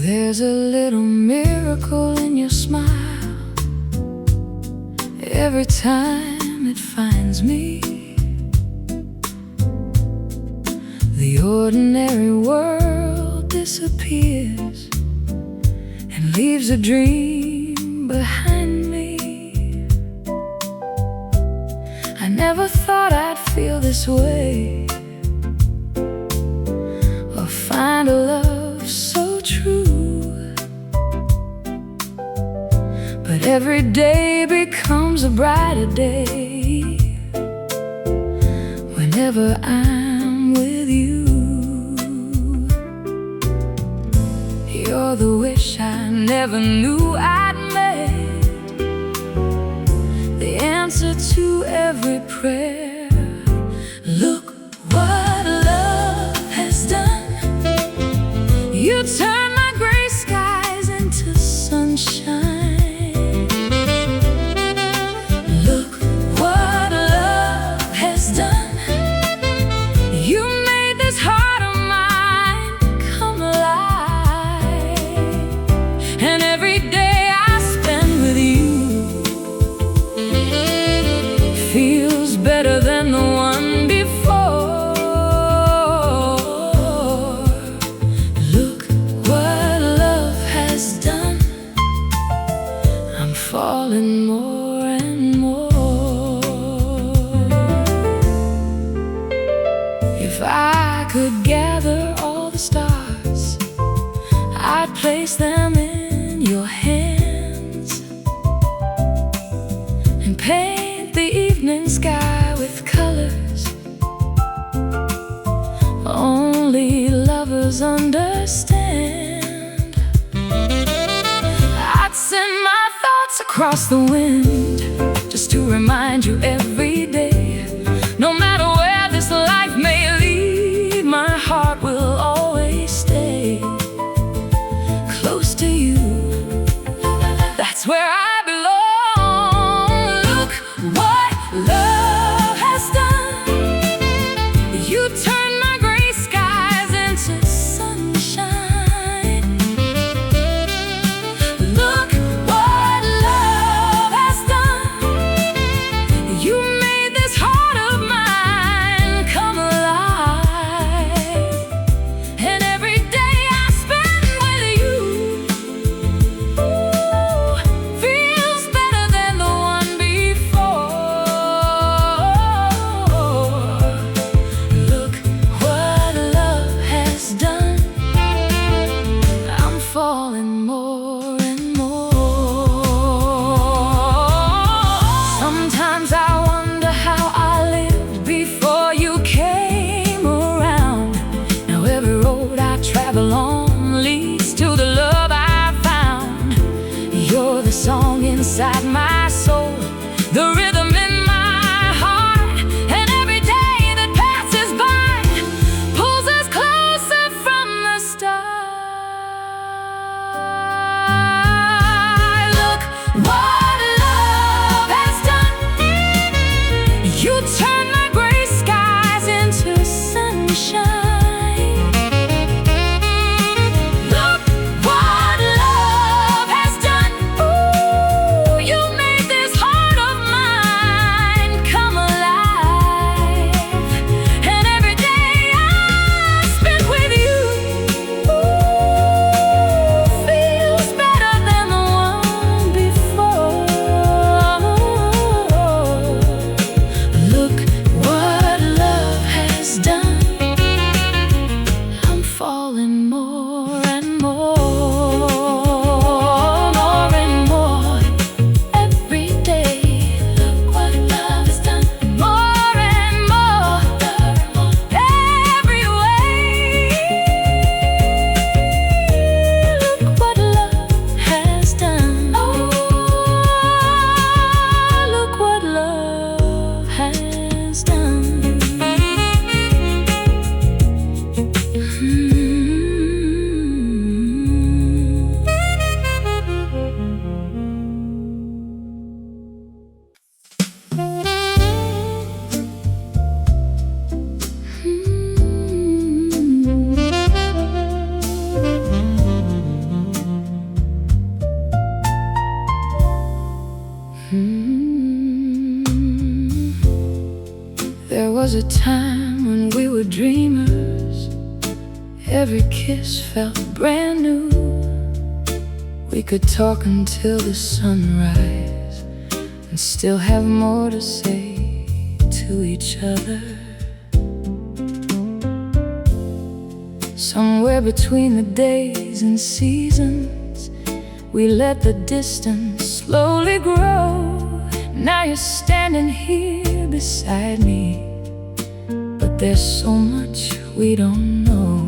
There's a little miracle in your smile every time it finds me. The ordinary world disappears and leaves a dream behind me. I never thought I'd feel this way, or find a love so true. But every day becomes a brighter day whenever I'm with you. You're the wish I never knew I'd made, the answer to every prayer. Look what love has done. You turn my gray skies into sunshine. Look what love has done. You made this heart of mine come alive. And every day I spend with you feels better than the one before. Look what love has done. I'm falling more and more. If I could gather all the stars, I'd place them in your hands and paint the evening sky with colors only lovers understand. I'd send my thoughts across the wind just to remind you every day, no matter where this life may lead, my heart will always stay close to you. That's where I belong. Look what love has done. You turned my gray skies into sunshine. Look what love has done. You made this heart of mine come alive. And every day I spend with you feels better than the one before. Look what love has done. I'm falling more and more. Sometimes I wonder how I lived before you came around. Now every road I travel on leads to the love I found. You're the song inside my soul, the rhythm in my heart. And every day that passes by pulls us closer from the start. Look what love has done. You turn my gray skies into sunshine. Look time when we were dreamers. Every kiss felt brand new. We could talk until the sunrise and still have more to say to each other. Somewhere between the days and seasons, we let the distance slowly grow. Now you're standing here beside me, but there's so much we don't know.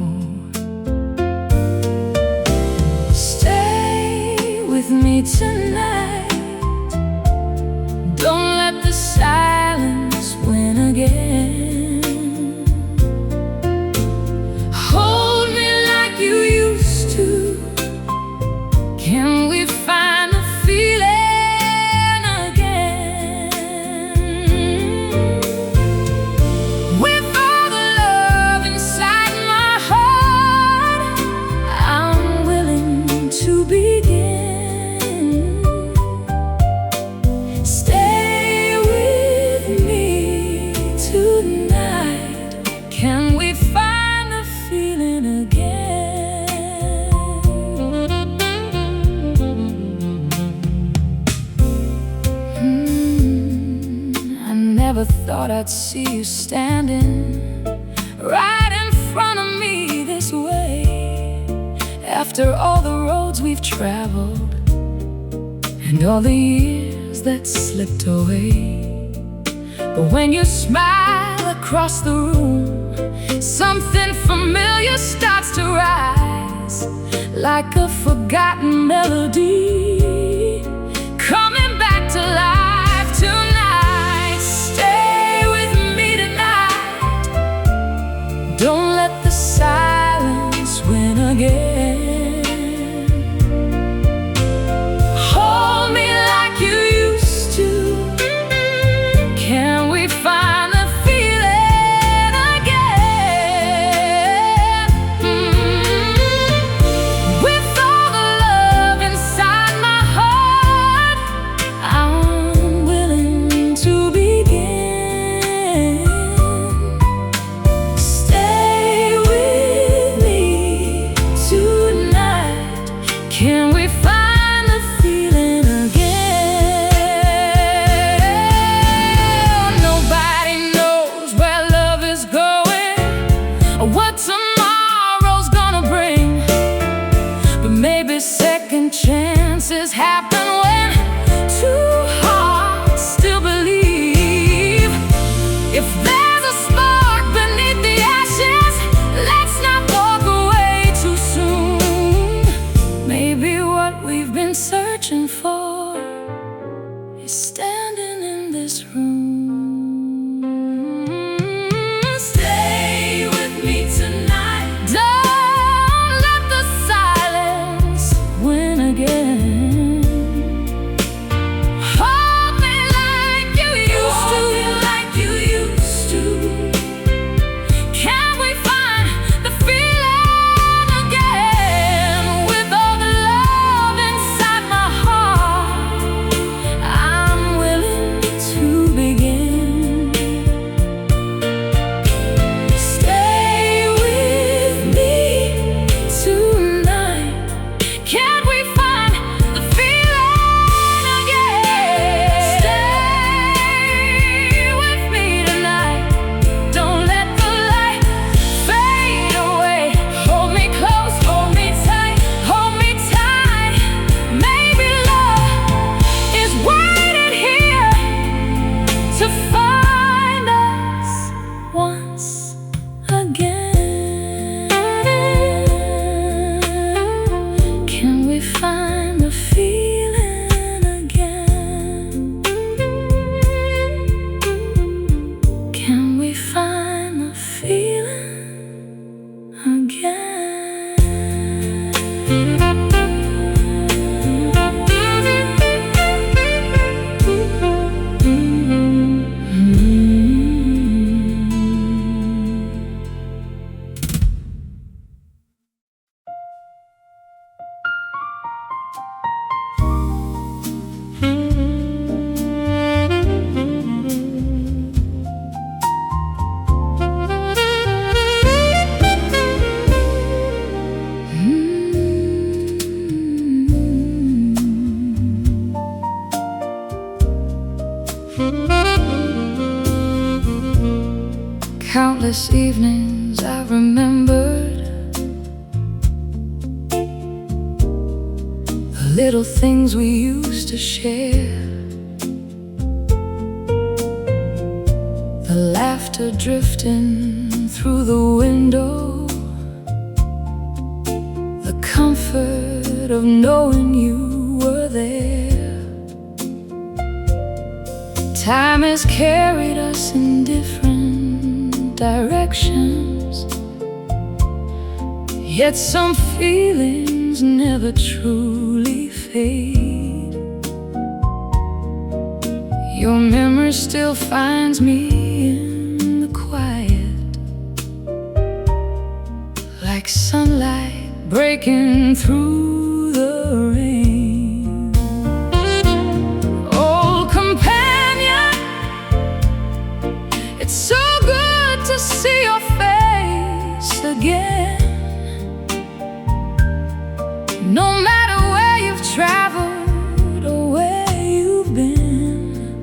Stay with me tonight. Don't let the silence win again. Hold me like you used to. Can we find the feeling again? With all the love inside my heart, I'm willing to begin. Stay with me tonight. Can we find the feeling again? I never thought I'd see you standing right in front of me this way. After all the roads we've traveled and all the years that slipped away. But when you smile across the room, something familiar starts to rise, like a forgotten melody coming back to life tonight. Stay with me tonight. Don't let the silence win again. Hold me like you used to. Can we find the feeling again? With all the love inside my heart, I'm willing to begin. Stay with me tonight. Can we find the feeling again? Nobody knows where love is going or what tomorrow's gonna bring, but maybe second chances happen when two hearts still believe. If there's a spark beneath the ashes, let's not walk away too soon. Maybe what we've been searching for is standing in this room. Stay with me tonight. Don't let the silence win again. Hold me like you used to. Can we find the feeling again? With all the love inside my heart, I'm willing to begin. Stay with me tonight. Can we find the feeling again? Stay with me tonight. Don't let the light fade away. Hold me close, hold me tight, hold me tight. Maybe love is waiting here to find us once again. Can we find the feeling again? Can we find the feeling again? countless evenings I've remembered, the little things we used to share, the laughter drifting through the window, the comfort of knowing you were there. Time has carried us in different directions, yet some feelings never truly fade. Your memory still finds me in the quiet, like sunlight breaking through the rain. Old companion, it's so good to see your face again. No matter where you've traveled or where you've been,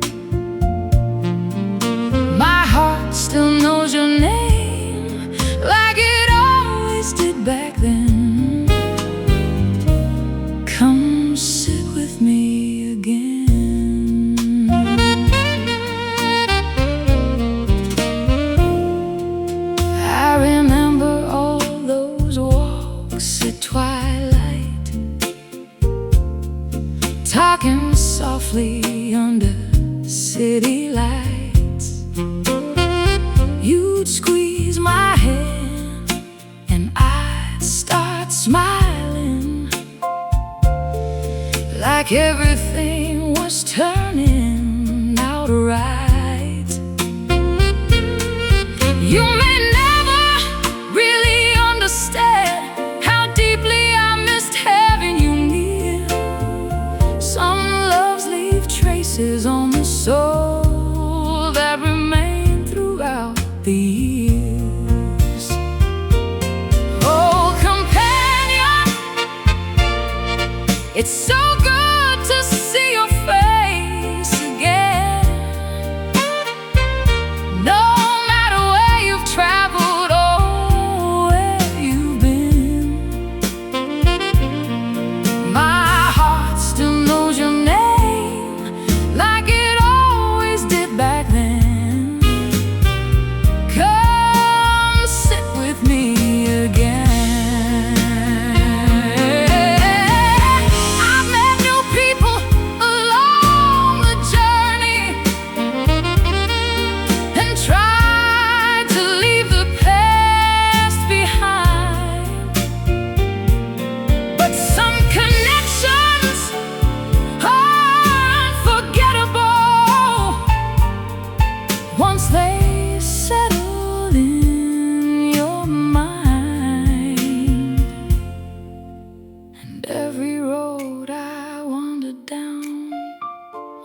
my heart still knows your name like it always did back then. Come sit with me again. I remember all those walks at twilight, talking softly under city lights. You'd squeeze my hand and I'd start smiling, like everything was turning out right. You may never really understand how deeply I missed having you near. Some loves leave traces on the soul that remain throughout the years. Old companion, it's so good to see your face again. No matter where you've traveled or where you've been, my heart still knows your name like it always did back then. Come sit with me again. I've met new people along the journey and tried to leave the past behind, but some connections are unforgettable once they settle in your mind. And every road I wandered down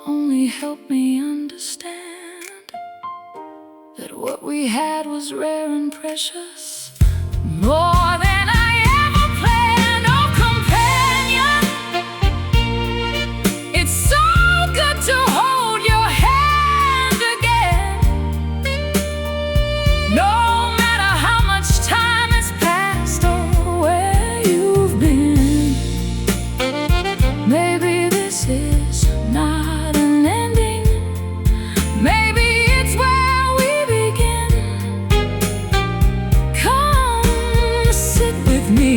only helped me understand that what we had was rare and precious, more than I ever planned. Oh, companion, it's so good to hold your hand again. No matter how much time has passed or where you've been, maybe this is not an ending. Maybe it's where we begin. Come sit with me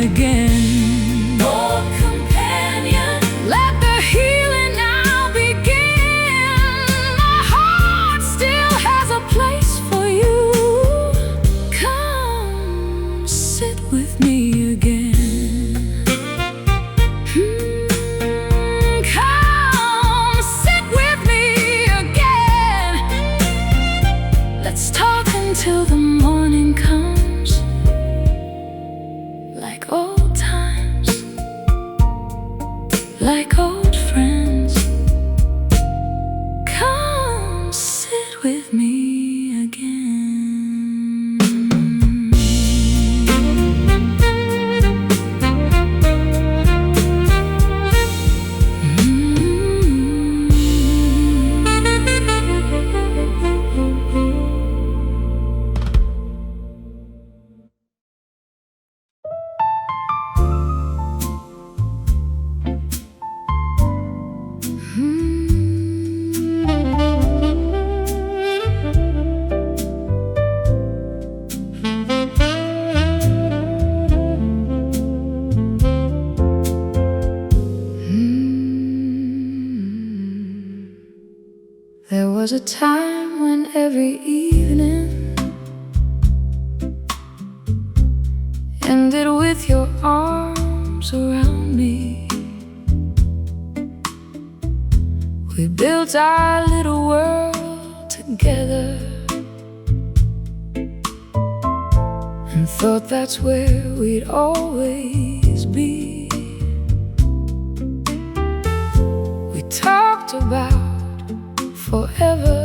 again. Oh, companion, let the healing now begin. My heart still has a place for you. Come sit with me again. Come sit with me again. Let's talk until the morning comes, like old times, like old friends. Come sit with me again. was a time when every evening ended with your arms around me. We built our little world together and thought that's where we'd always be. We talked about forever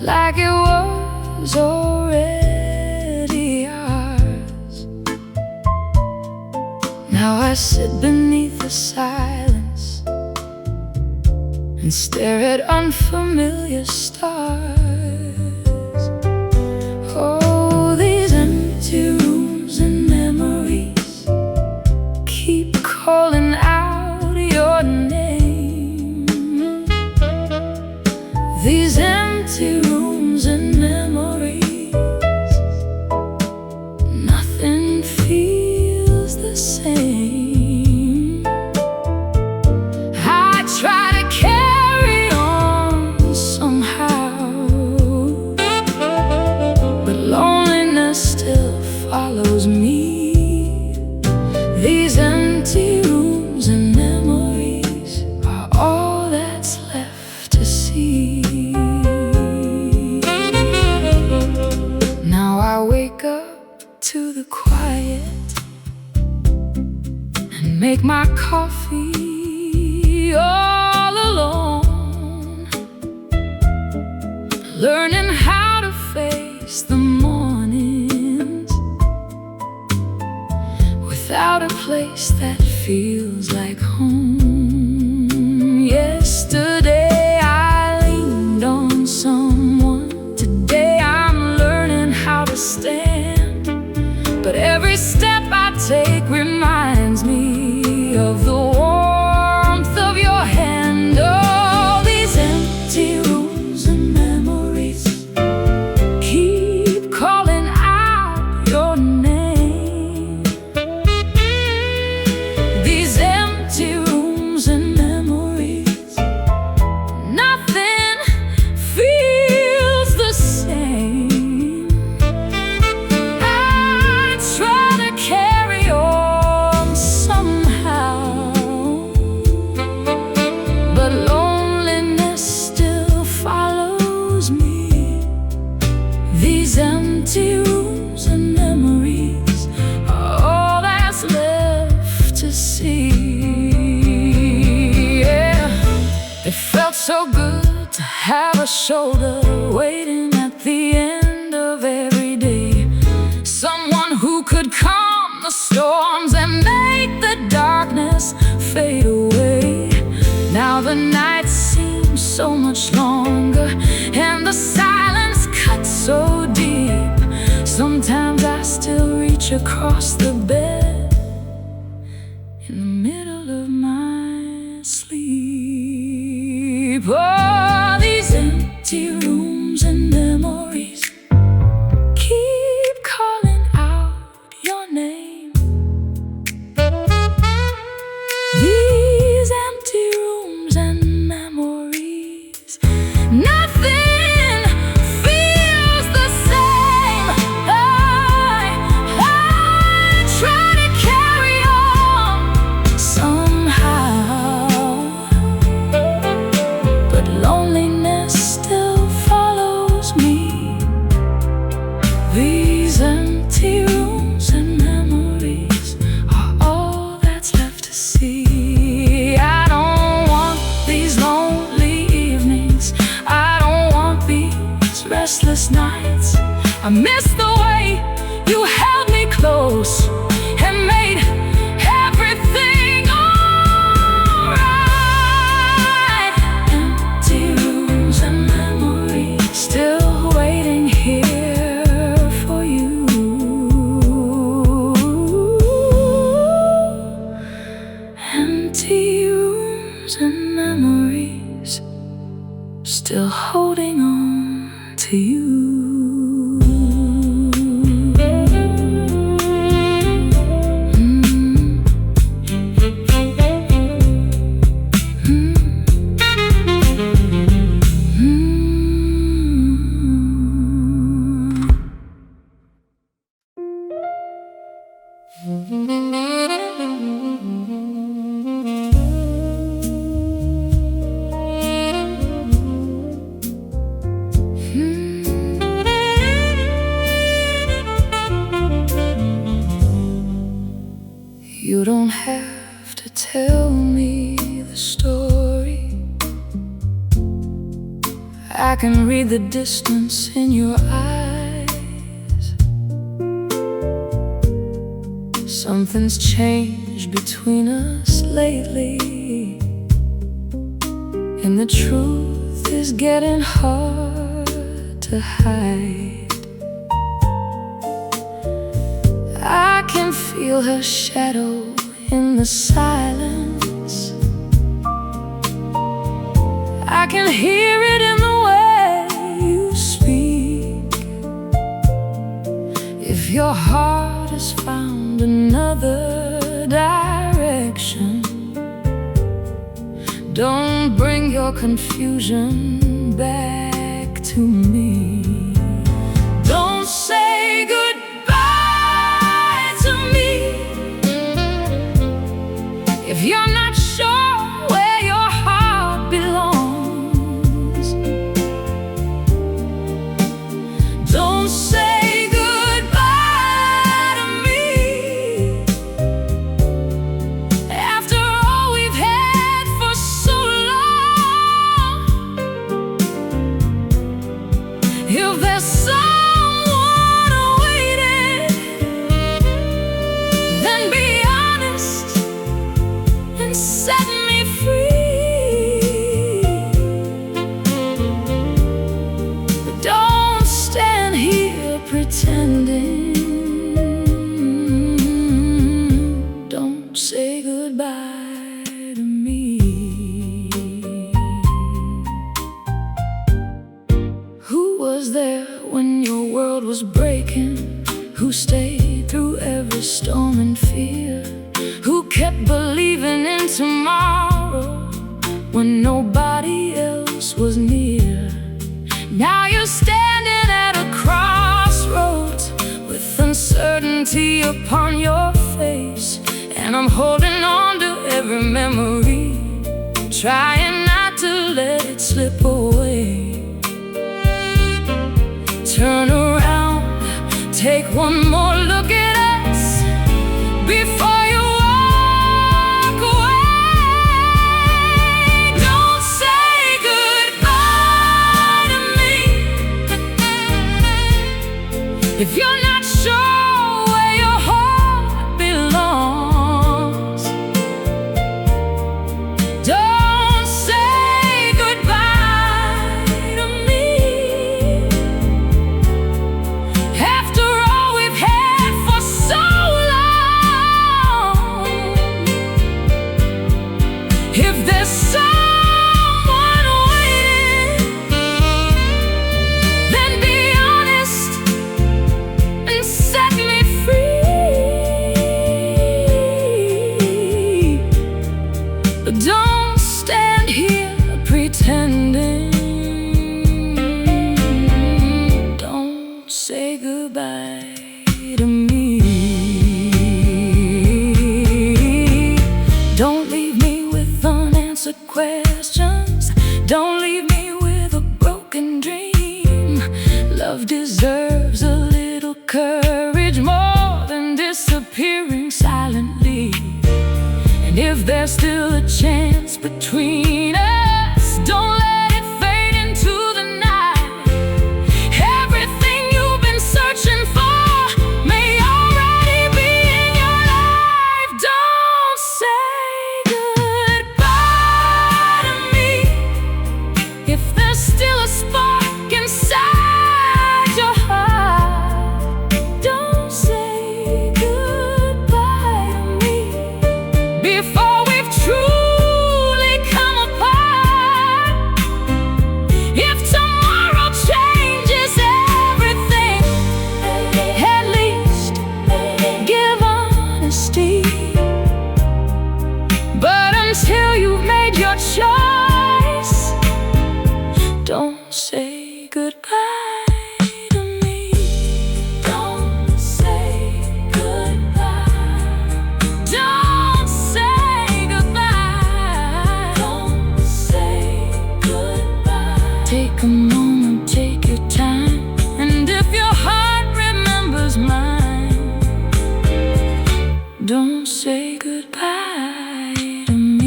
like it was already ours. Now I sit beneath the silence and stare at unfamiliar stars. Oh, these empty rooms and memories keep calling out your name. These empty rooms and memories, nothing feels the same. I try to carry on somehow, but loneliness still follows me. These empty rooms and memories are all that's left to see. Now I wake up to the quiet and make my coffee all alone, learning how to face the mornings without a place that feels like home. Yesterday I leaned on someone, today I'm learning how to stand. But every step I take reminds me of the warmth of your hand. Oh, these empty rooms and memories keep calling out your name. These empty rooms and memories, nothing feels the same. I try to carry on somehow, but loneliness still follows me. These empty rooms and memories are all that's left to see. Yeah, it felt so good to have a shoulder waiting at the end of every day. Someone who could calm the storms and make the darkness fade away. Now the night seems so much longer and the silence cuts so deep. Sometimes I still reach across the bed in the middle of my sleep. Oh, these empty rooms and memories keep calling out your name. These empty rooms and memories, nothing feels the same. I try to carry on somehow, but loneliness still follows me. These empty rooms and memories are all that's left to see. I don't want these lonely evenings, I don't want these restless nights. I miss the way you held me close and made everything alright. Empty rooms and memories still waiting here for you. Empty rooms and memories still holding on to you. You don't have to tell me the story. I can read the distance in your eyes. Something's changed between us lately, and the truth is getting hard to hide. I can feel her shadow in the silence. I can hear it in the way you speak. If your heart has found another direction, don't bring your confusion back to me. Don't say goodbye to me if you're not sure where your heart belongs. Don't say goodbye to me after all we've had for so long. If there's someone waiting, then be honest and set me free. But don't stand here pretending. Don't say goodbye to me. Who was there when your world was breaking? Who stayed through every storm and fear? Who kept believing in tomorrow when nobody else was near? Now you're standing at a crossroads with uncertainty upon your face, and I'm holding on to every memory, trying not to let it slip away. Turn around, take one more look at us before you walk away. Don't say goodbye to me if you're not sure where your heart belongs. Don't say goodbye to me after all we've had for so long. If there's someone waiting, then be honest and set me free. But don't stand here pretending. Don't say goodbye to me. Don't leave me with unanswered questions. Don't leave me with a broken dream. Love deserves a little courage, more than disappearing silently. And if there's still a chance between us, don't let it fade into the night. Everything you've been searching for may already be in your life. Don't say goodbye to me if there's still a spark inside your heart. Don't say goodbye to me before we've truly come don't say goodbye to me.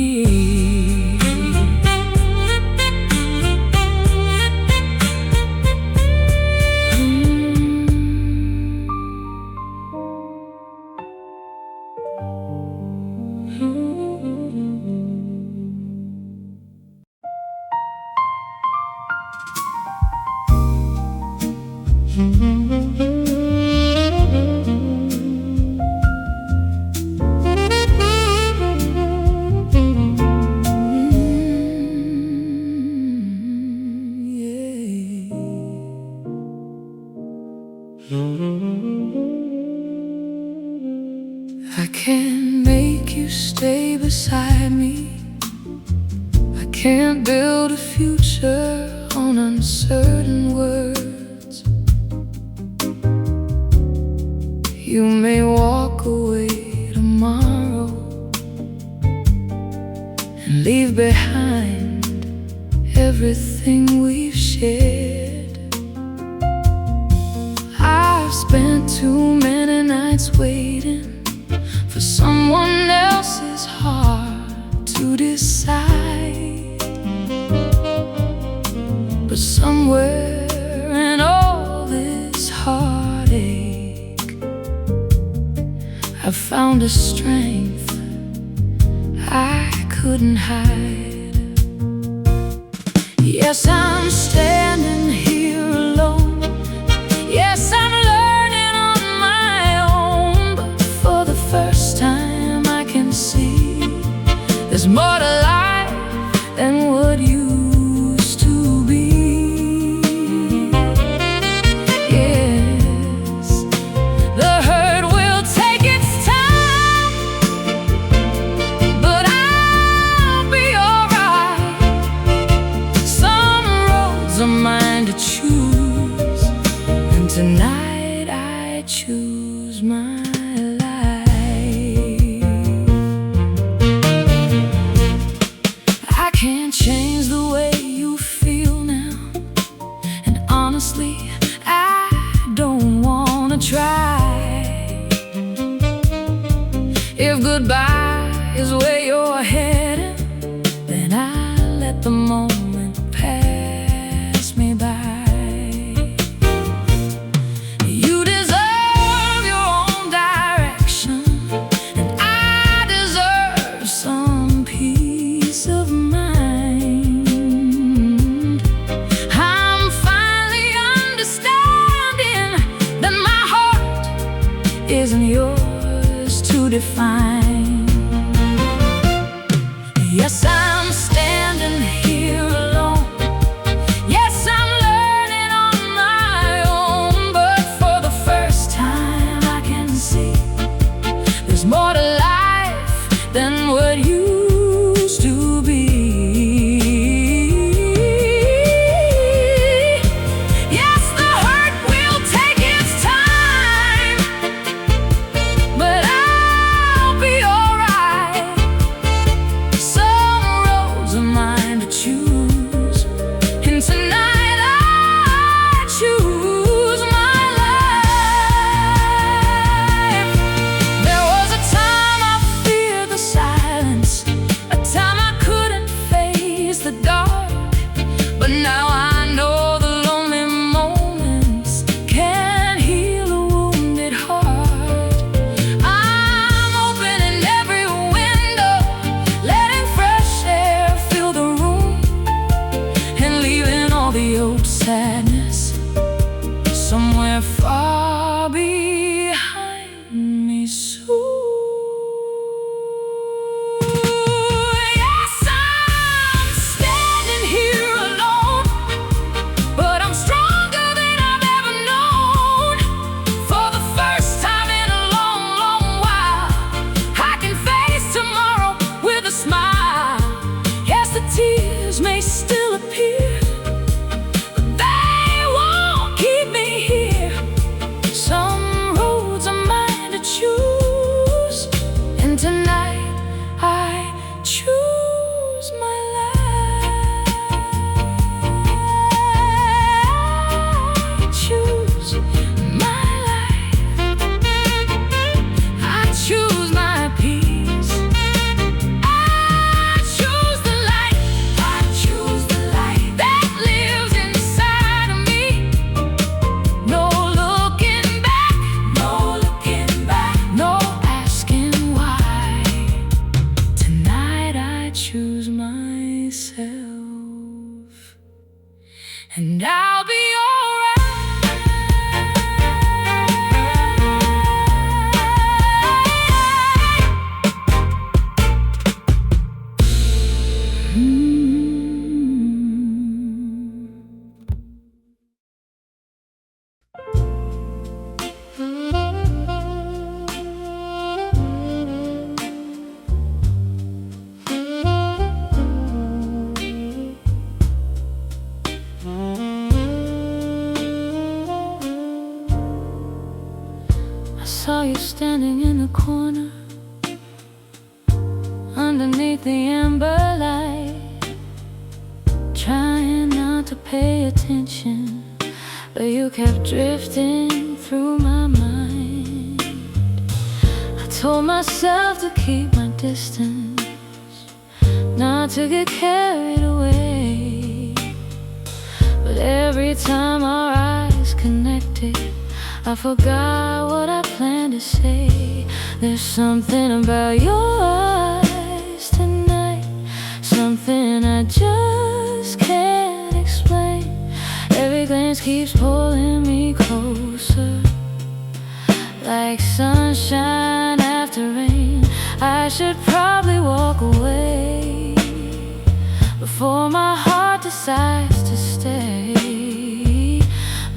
I can't make you stay beside me. I can't build a future on uncertain words. You may walk away tomorrow and leave behind everything we've shared. I've spent too many nights waiting for someone else's heart to decide. But somewhere in all this heartache, I found a strength I couldn't hide. Yes, I'm standing here alone. Yes, I'm learning on my own. But for the first time I can see there's more to life than what used to be. Yes, the hurt will take its time, but I'll be alright. Some roads are mine to choose, and tonight I choose my life. I can't change the way you feel now, and honestly, I don't wanna try. If goodbye is where you're heading, then I let the moment pass me by. You deserve your own direction, and I deserve some peace of mind. I'm finally understanding that my heart isn't yours to define. Yes, I'm standing here alone. Yes, I'm learning on my own. But for the first time I can see there's more to life than what used to be. Yes, the hurt will take its time, but I'll be alright. Some standing in the corner underneath the amber light, trying not to pay attention, but you kept drifting through my mind. I told myself to keep my distance, not to get carried away, but every time our eyes connected, I forgot what I planned to say. There's something about your eyes tonight, something I just can't explain. Every glance keeps pulling me closer, like sunshine after rain. I should probably walk away before my heart decides to stay,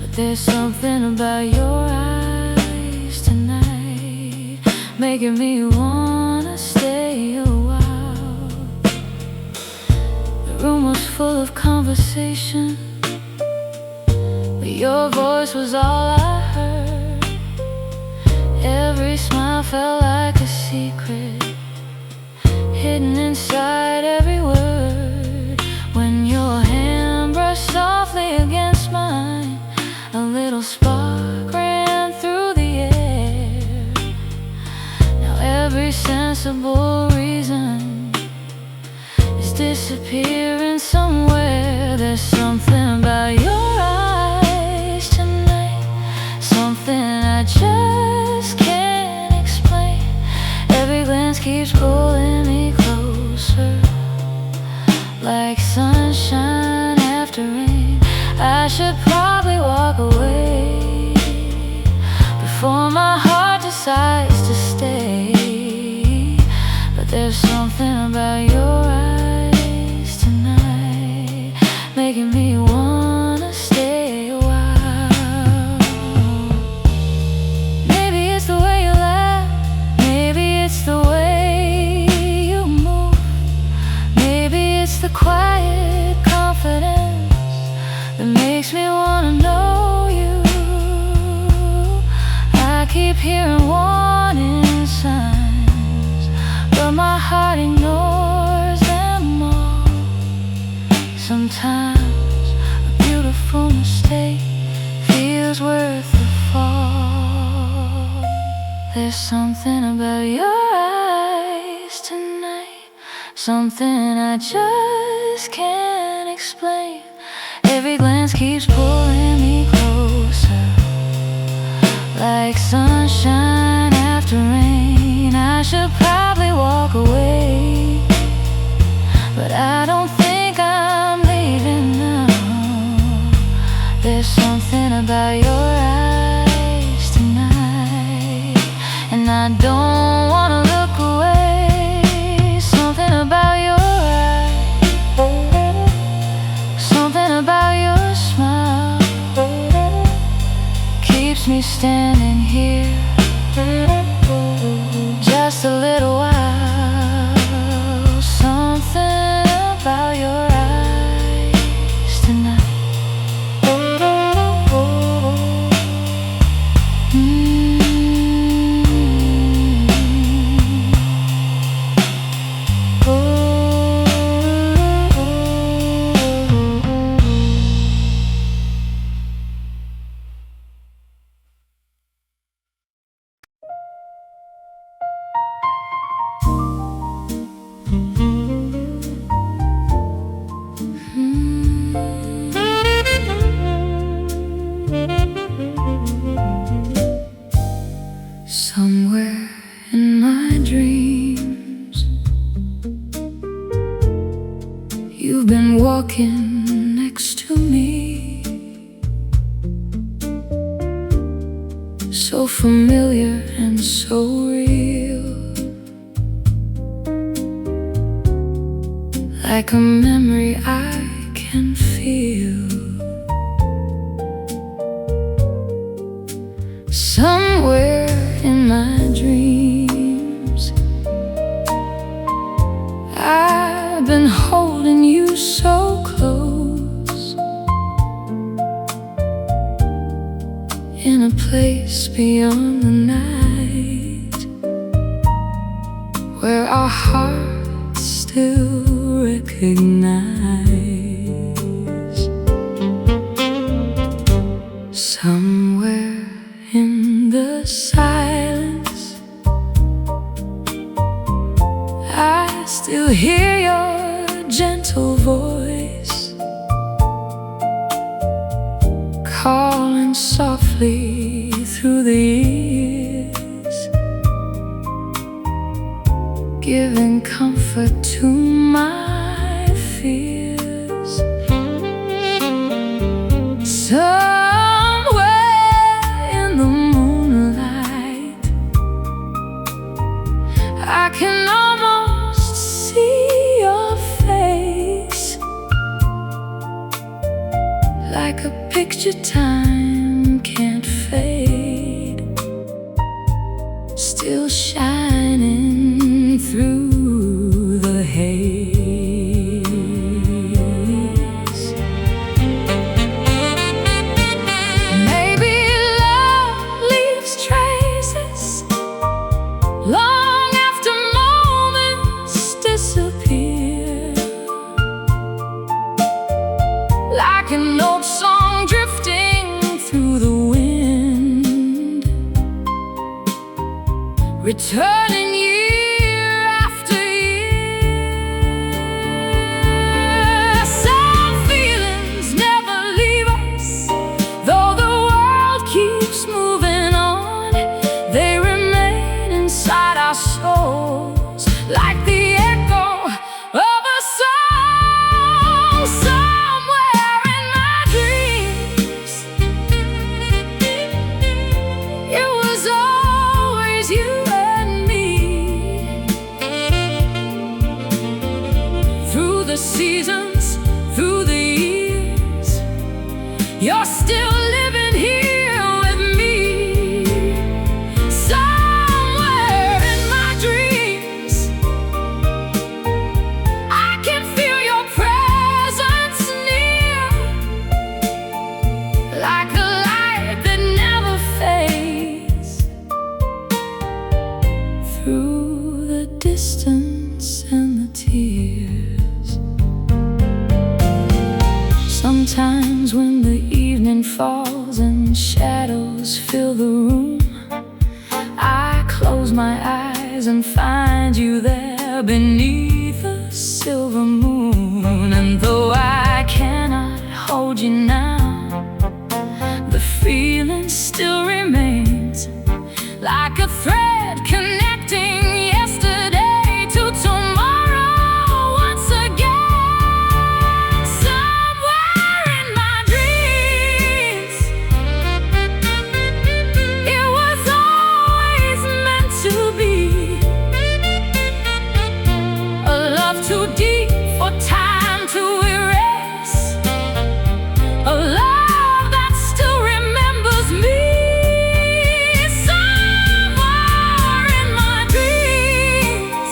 but there's something about your eyes tonight, making me wanna stay a while. The room was full of conversation, but your voice was all I heard. Every smile felt like a secret, hidden inside every word. When your hand brushed softly against mine, a little spark ran through the air. Now every sensible reason is disappearing somewhere. There's something about your eyes tonight, something I just can't explain. Every glance keeps pulling me closer, like sunshine after rain. I should probably walk away before my heart decides to stay, but there's something about your eyes tonight, making me wanna stay a while. Maybe it's the way you laugh, maybe it's the way you move, maybe it's the quiet confidence that makes me wanna know you. I keep hearing warning signs, but my heart ignores them all. Sometimes a beautiful mistake feels worth the fall. There's something about your eyes tonight, something I just can't explain. Every glance keeps pulling me closer, like sunshine after rain. I should probably walk away, but I don't think I'm leaving now. There's something about your eyes tonight, and I don't wanna look away. Something about your eyes, something about your smile keeps me standing here just a little while. Something about your eyes tonight. Somewhere in my dreams, you've been walking next to me, so familiar and so real, like a memory I can feel. Somewhere in my dreams, I've been holding you so close, in a place beyond the night. hearts still recognize. Somewhere in the silence, I still hear your gentle voice calling softly through the years, giving comfort to my fears. Somewhere in the moonlight, I can almost see your face, like a picture time can't fade, still shining through the haze. Maybe love leaves traces long after moments disappear, like an old song drifting through the wind, returning year after year. Some feelings never leave us, though the world keeps moving on. They remain inside our souls, like the echo of a song. Somewhere in my dreams, it was always you and me. Through the seasons, through the years, you're still living here with me. Somewhere in my dreams, I can feel your presence near, like a light that never fades, through the distance and the tears. Sometimes when the evening falls and shadows fill the room, I close my eyes and find you there beneath a silver moon. And though I cannot hold you now, the feeling still remains, like a thread connecting yesterday to tomorrow once again. Somewhere in my dreams, it was always meant to be a love too deep for time to erase, a love that still remembers me. Somewhere in my dreams,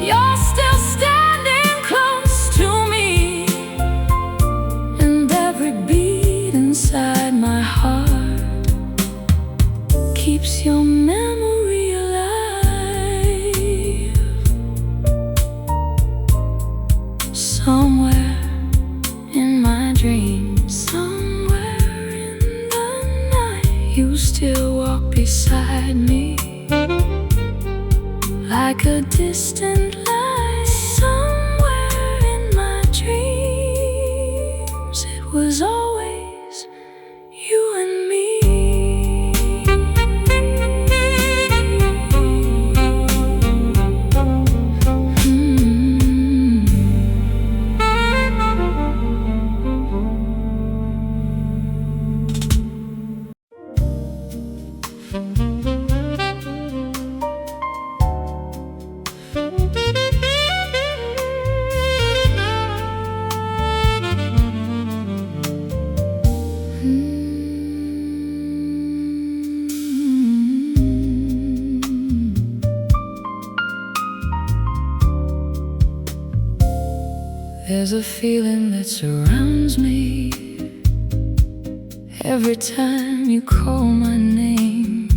you're still standing close to me, and every beat inside my heart keeps your memory alive. Somewhere in my dreams, somewhere in the night, you still walk beside me, like a distant light. Somewhere in my dreams, it was always you and me. There's a feeling that surrounds me every time you call my name,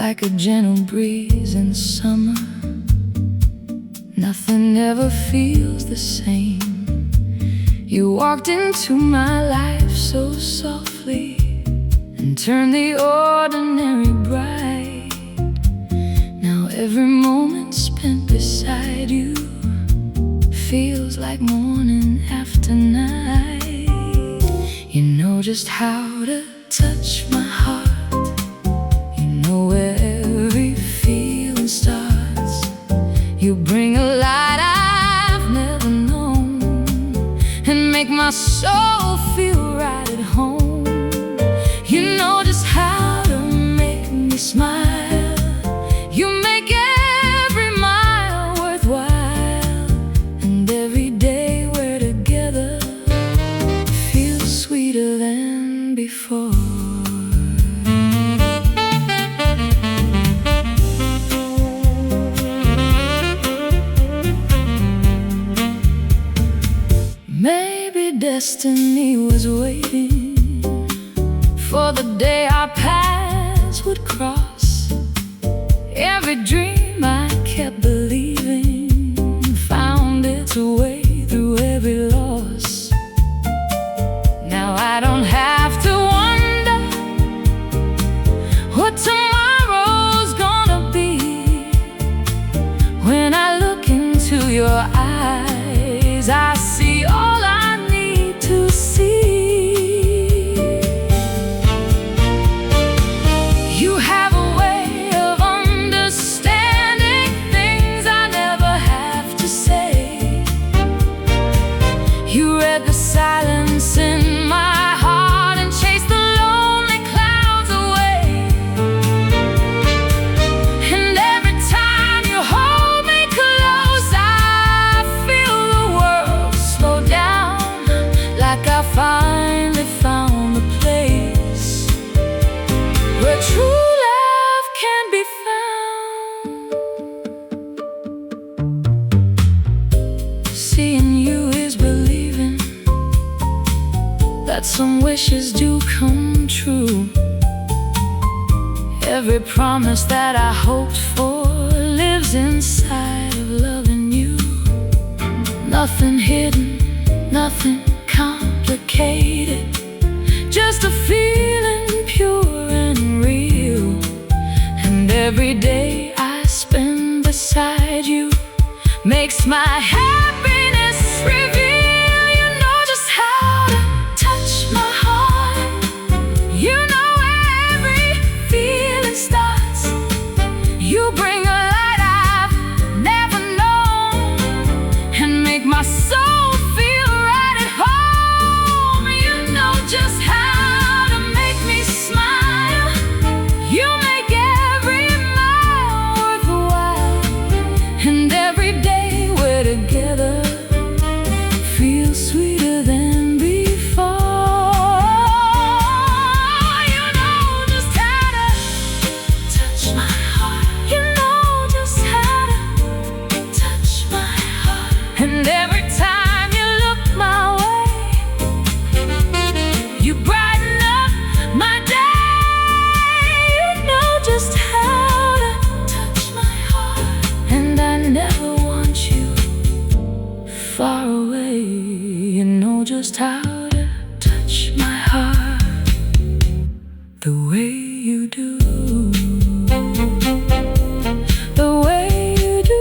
like a gentle breeze in summer. Nothing ever feels the same. You walked into my life so softly and turned the ordinary bright. Now every moment spent beside you feels like morning after night. You know just how to touch my heart. You know where every feeling starts. You bring a light I've never known and make my soul feel right at home. You know just how to make me smile. You make every mile worthwhile, and every day we're together feels sweeter than before. Maybe destiny was waiting for the day our paths would cross. Every dream I kept believing found its way through every loss. Now I don't have to wonder what tomorrow's gonna be. When I look into your eyes, I see all I need to see. You have a way of understanding things I never have to say. You read the silence in my heart and chased the lonely clouds away. And every time you hold me close, I feel the world slow down, like I finally found the place where true love can be found. Seeing you is believing that some wishes do come true. Every promise that I hoped for lives inside of loving you. Nothing hidden, nothing complicated, just a feeling pure and real. And every day I spend beside you makes my happiness reveal. You know just how to touch my heart. You know where every feeling starts. You bring a light I've never known and make my soul feel right at home. You know just how to make me smile. You make every mile worthwhile, and every day we're together feels sweeter than before. You know just how to touch my heart. You know just how to touch my heart. And every time you look my way, you brighten up my day. You know just how to touch my heart. And I never want you far away. You know just how to touch my heart the way you do. The way you do.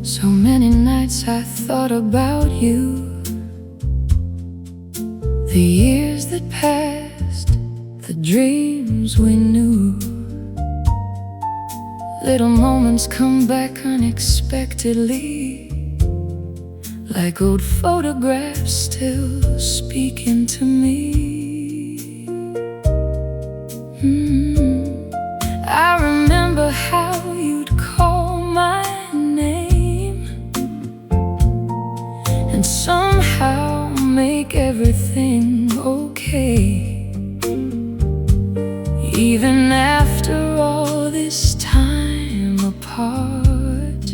So many nights I thought about you, the years that passed, the dreams we knew. Little moments come back unexpectedly, like old photographs still speaking to me. I remember how you'd call my name and somehow make everything okay. Even after all this time apart,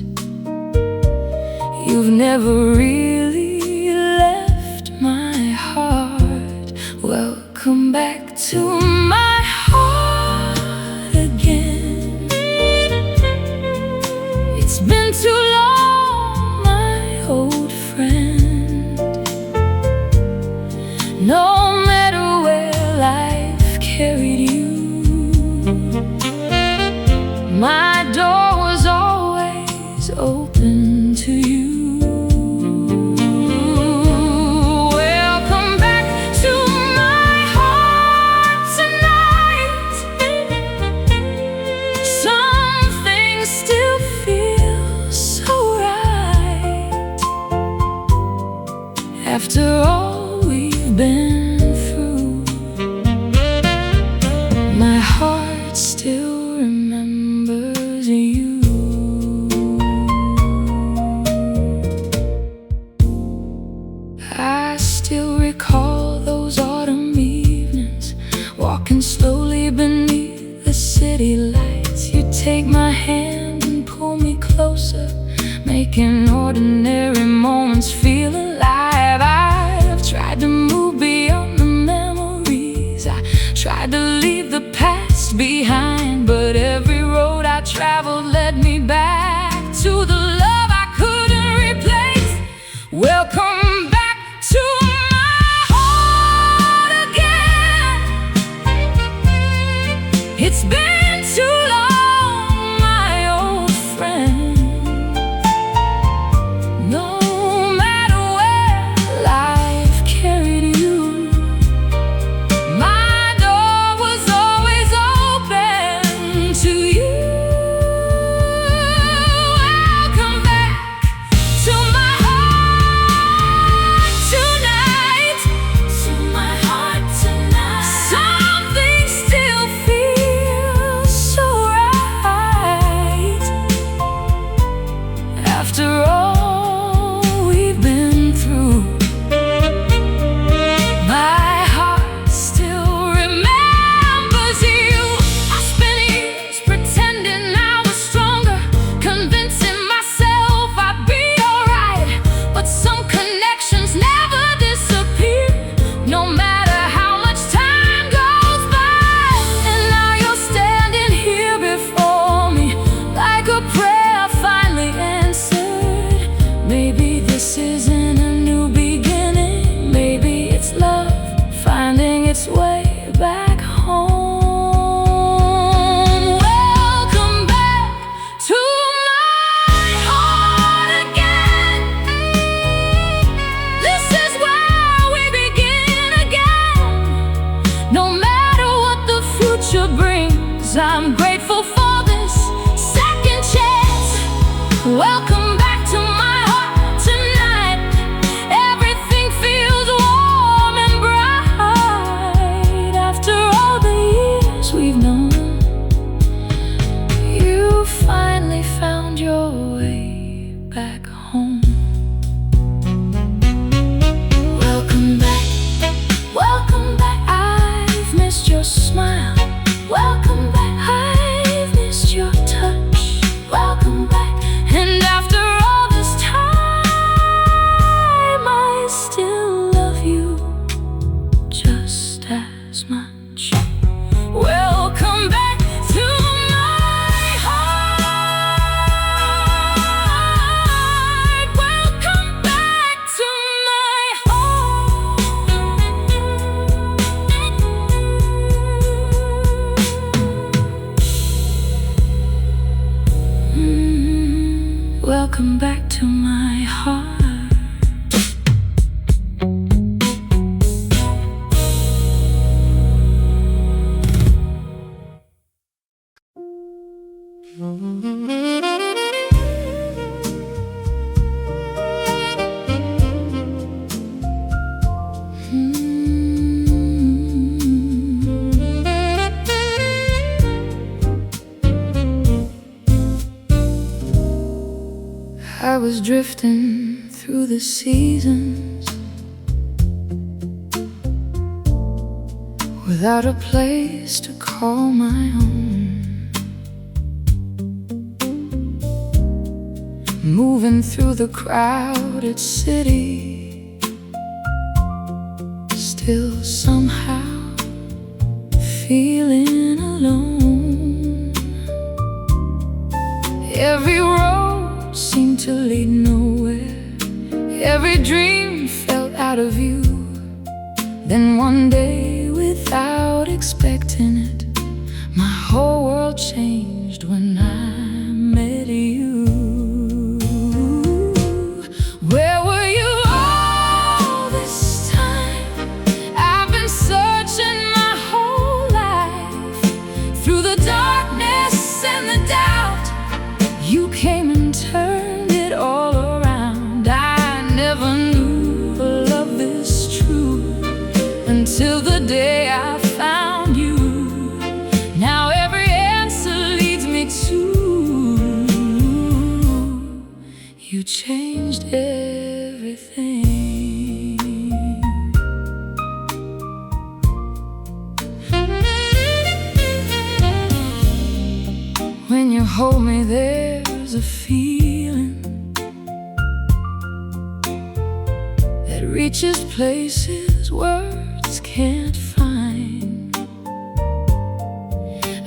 you've never really left my heart. Welcome back to my heart again. It's been too long, my old friend. No matter where life carried you, my door was always open to you. Welcome back to my heart tonight. Some things still feel so right after all we've been through. My heart still remembers you. I still recall those autumn evenings, walking slowly beneath the city lights. You take my hand and pull me closer, making ordinary moments feel alive. I've tried to move beyond the memories, I tried to leave the past behind, but every road I traveled led me back to the love I couldn't replace. Welcome back to my heart again. It's been too long, my old friend. No matter where life carried you, my door was always open to you. Welcome back to my heart tonight. To my heart tonight. Something still feels so right after all we've been through. My heart still remembers you. I spent years pretending I was stronger, convincing myself I'd be alright. But some connections never disappear, no matter how much time goes by. And now you're standing here before me, like a prayer finally answered. Maybe this isn't a new beginning, maybe it's love finding its way back home. Welcome back to my heart again. This is where we begin again. No matter what the future brings, I'm grateful for this second chance. Welcome back to my heart tonight. Everything feels warm and bright after all the years we've known. You finally found your way back home. Welcome back, welcome back. I've missed your smile. Welcome back, I've missed your touch. Welcome back. And after all this time, I still love you just as much. Welcome back to my heart. Welcome back to my heart. Welcome back to my heart. drifting through the seasons without a place to call my own, moving through the crowded city, still somehow feeling alone. Every road seemed to lead nowhere, every dream felt out of view. Then one day, without expecting it, my whole world changed when I met you. Where were you all this time? I've been searching my whole life, through the darkness and the doubt. You came and turned it all around. I never knew a love this true until the day I found you. Now every answer leads me to you. Changed everything. When you hold me, there's a feeling that reaches places words can't find,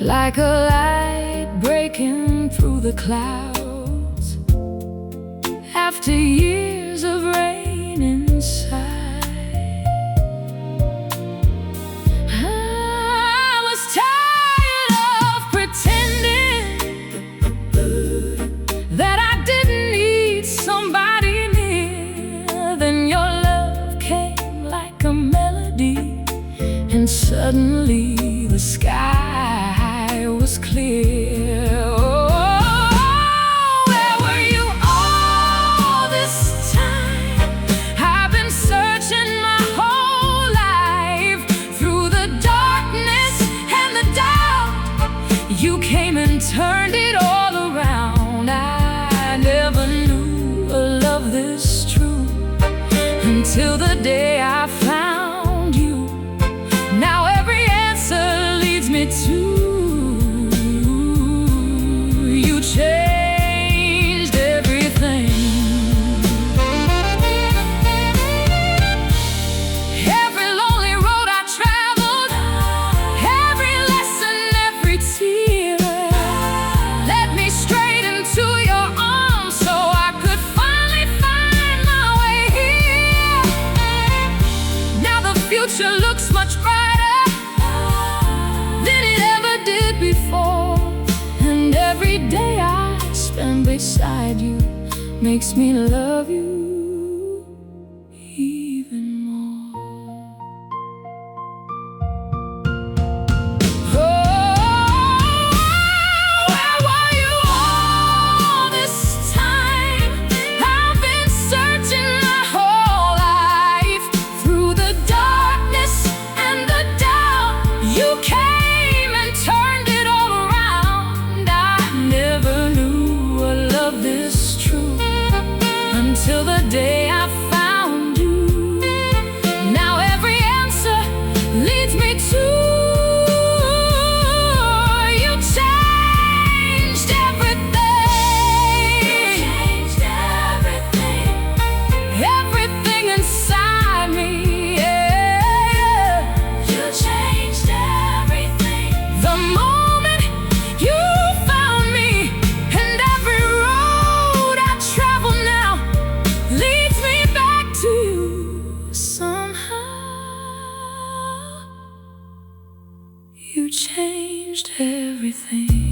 like a light breaking through the clouds after years of rain inside. I was tired of pretending that I didn't need somebody near. Then your love came like a melody, and suddenly the sky was clear. Oh, where were you all this time? I've been searching my whole life, through the darkness and the doubt. You came and turned it all around. I never knew a love this true until the day I found you. Now every answer leads me to you. Changed everything. Every lonely road I traveled, every lesson, every tear led me straight into your arms, so I could finally find my way here. Now the future looks much brighter than it ever did before, and every day I spend beside you makes me love you even more. Oh, where were you all this time? I've been searching my whole life, through the darkness and the doubt. You came and turned it all around. I never knew a love this true until the day I found you. Now every answer leads me to you. Changed everything. Changed everything. Everything inside me. Yeah. You changed everything. The moment you found me, and every road I travel now leads me back to you. Somehow you changed everything.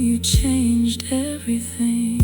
You changed everything.